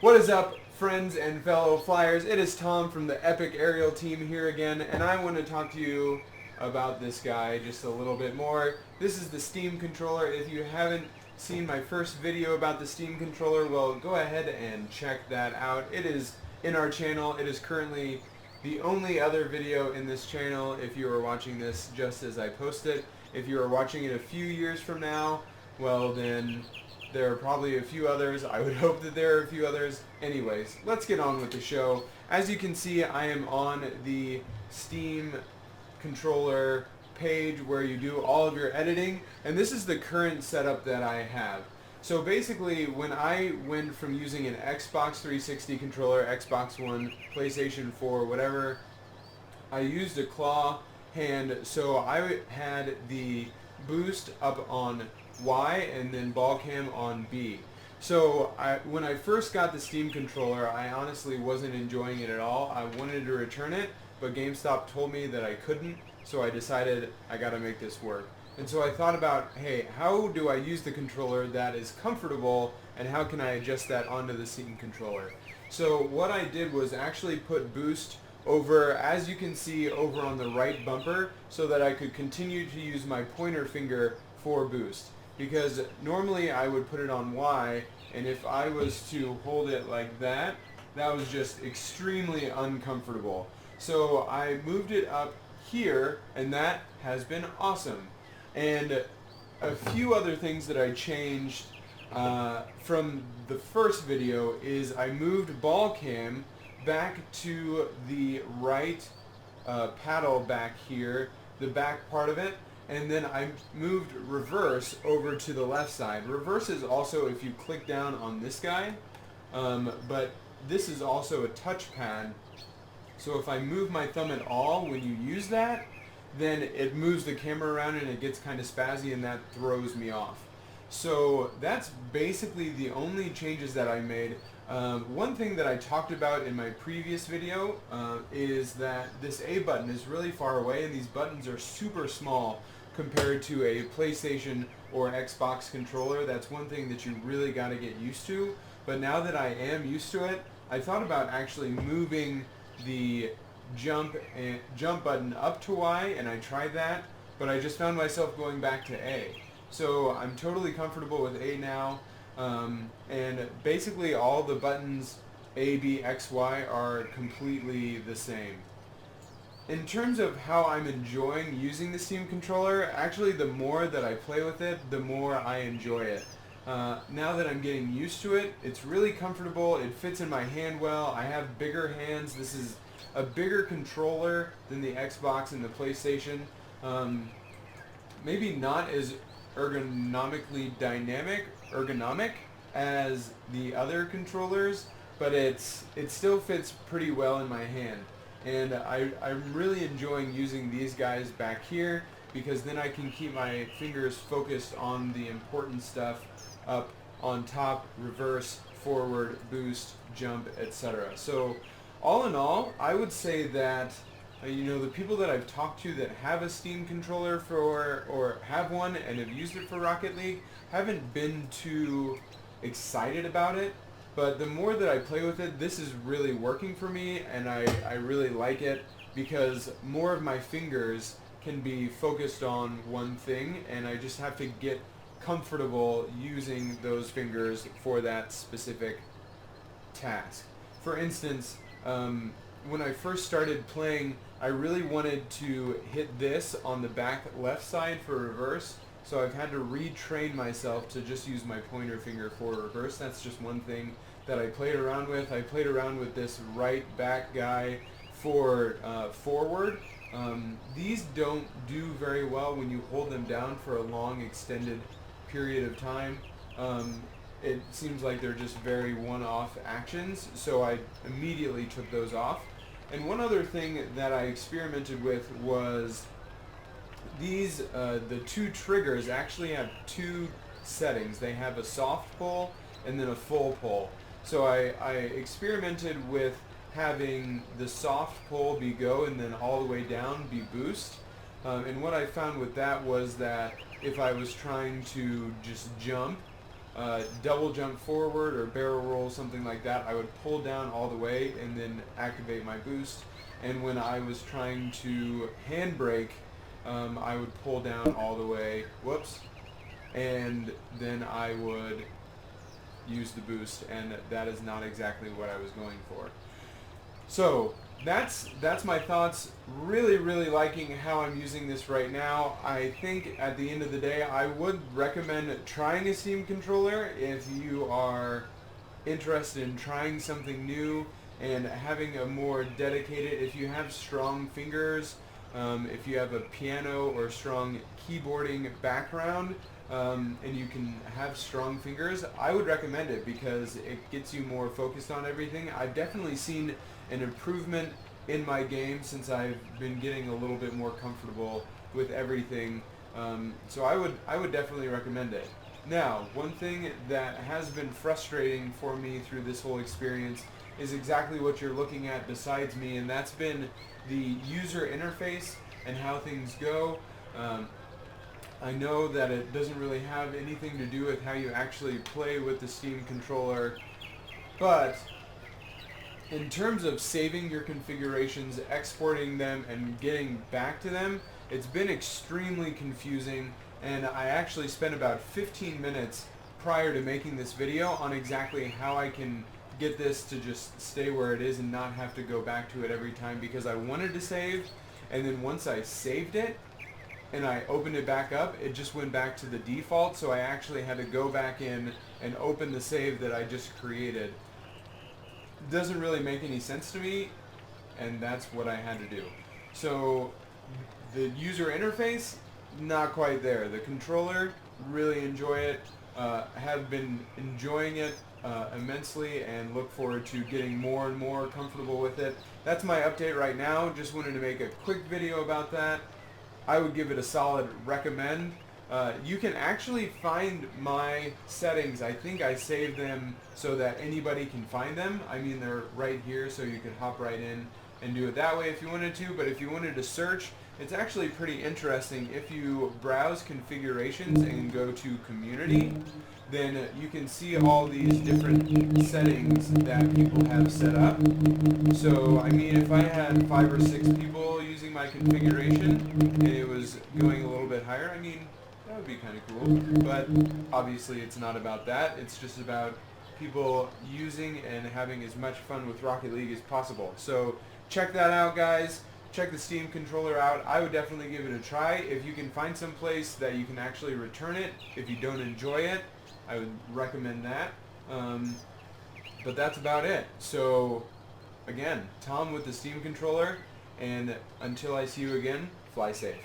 What is up, friends and fellow flyers? It is Tom from the Epic Aerial team here again, and I want to talk to you about this guy just a little bit more. This is the Steam controller. If you haven't seen my first video about the Steam controller, well, go ahead and check that out. It is in our channel. It is currently the only other video in this channel if you are watching this just as I post it. If you are watching it a few years from now, well then there are probably a few others. I would hope that there are a few others. Anyways, let's get on with the show. As you can see, I am on the Steam controller page where you do all of your editing, and this is the current setup that I have. So basically, when I went from using an Xbox 360 controller, Xbox One, PlayStation 4, whatever, I used a claw hand, so I had the boost up on Y and then ball cam on B. So when I first got the Steam controller, I honestly wasn't enjoying it at all. I wanted to return it, but GameStop told me that I couldn't, so I decided I gotta make this work. And so I thought about, hey, how do I use the controller that is comfortable, and how can I adjust that onto the Steam controller? So what I did was actually put boost over, as you can see, over on the right bumper, so that I could continue to use my pointer finger for boost. Because normally I would put it on Y, and if I was to hold it like that, that was just extremely uncomfortable. So I moved it up here, and that has been awesome. And a few other things that I changed from the first video is I moved ball cam back to the right paddle back here, the back part of it, and then I moved reverse over to the left side. Reverse is also if you click down on this guy, but this is also a touchpad, so if I move my thumb at all when you use that, then it moves the camera around and it gets kind of spazzy, and that throws me off. So that's basically the only changes that I made. One thing that I talked about in my previous video is that this A button is really far away, and these buttons are super small compared to a PlayStation or Xbox controller. That's one thing that you really got to get used to. But now that I am used to it, I thought about actually moving the jump button up to Y, and I tried that, but I just found myself going back to A. So I'm totally comfortable with A now, and basically all the buttons A, B, X, Y are completely the same. In terms of how I'm enjoying using the Steam controller, actually the more that I play with it, the more I enjoy it. Now that I'm getting used to it, it's really comfortable, it fits in my hand well, I have bigger hands. This is a bigger controller than the Xbox and the PlayStation. Maybe not as ergonomic as the other controllers, but it still fits pretty well in my hand. And I'm really enjoying using these guys back here, because then I can keep my fingers focused on the important stuff up on top, reverse, forward, boost, jump, etc. So all in all, I would say that the people that I've talked to that have a Steam controller or have one and have used it for Rocket League haven't been too excited about it. But the more that I play with it, this is really working for me, and I really like it because more of my fingers can be focused on one thing, and I just have to get comfortable using those fingers for that specific task. For instance, when I first started playing, I really wanted to hit this on the back left side for reverse, so I've had to retrain myself to just use my pointer finger for reverse. That's just one thing that I played around with. I played around with this right back guy for forward. These don't do very well when you hold them down for a long extended period of time. It seems like they're just very one-off actions, so I immediately took those off. And one other thing that I experimented with was these, the two triggers actually have two settings. They have a soft pull and then a full pull. So I experimented with having the soft pull be go and then all the way down be boost. And what I found with that was that if I was trying to just jump, double jump forward or barrel roll, something like that, I would pull down all the way and then activate my boost. And when I was trying to handbrake, I would pull down all the way, whoops, and then I would use the boost, and that is not exactly what I was going for. So that's my thoughts. Really liking how I'm using this right now. I think at the end of the day, I would recommend trying a Steam controller if you are interested in trying something new and having a more dedicated, if you have strong fingers, if you have a piano or strong keyboarding background, and you can have strong fingers, I would recommend it because it gets you more focused on everything. I've definitely seen an improvement in my game since I've been getting a little bit more comfortable with everything. So I would definitely recommend it. Now, one thing that has been frustrating for me through this whole experience is exactly what you're looking at besides me, and that's been the user interface and how things go. I know that it doesn't really have anything to do with how you actually play with the Steam controller, but in terms of saving your configurations, exporting them, and getting back to them, it's been extremely confusing, and I actually spent about 15 minutes prior to making this video on exactly how I can get this to just stay where it is and not have to go back to it every time, because I wanted to save, and then once I saved it and I opened it back up, it just went back to the default, so I actually had to go back in and open the save that I just created. Doesn't really make any sense to me, and that's what I had to do. So the user interface, not quite there. The controller, really enjoy it. Have been enjoying it immensely and look forward to getting more and more comfortable with it. That's my update right now. Just wanted to make a quick video about that. I would give it a solid recommend. You can actually find my settings. I think I saved them so that anybody can find them. I mean, they're right here, so you could hop right in and do it that way if you wanted to. But if you wanted to search, it's actually pretty interesting. If you browse configurations and go to community, then you can see all these different settings that people have set up. So, I mean, if I had 5 or 6 people using my configuration and it was going a little bit higher, I mean, that would be kind of cool. But obviously it's not about that. It's just about people using and having as much fun with Rocket League as possible. So check that out, guys. Check the Steam controller out. I would definitely give it a try. If you can find some place that you can actually return it if you don't enjoy it, I would recommend that. But that's about it. So again, Tom with the Steam controller, and until I see you again, fly safe.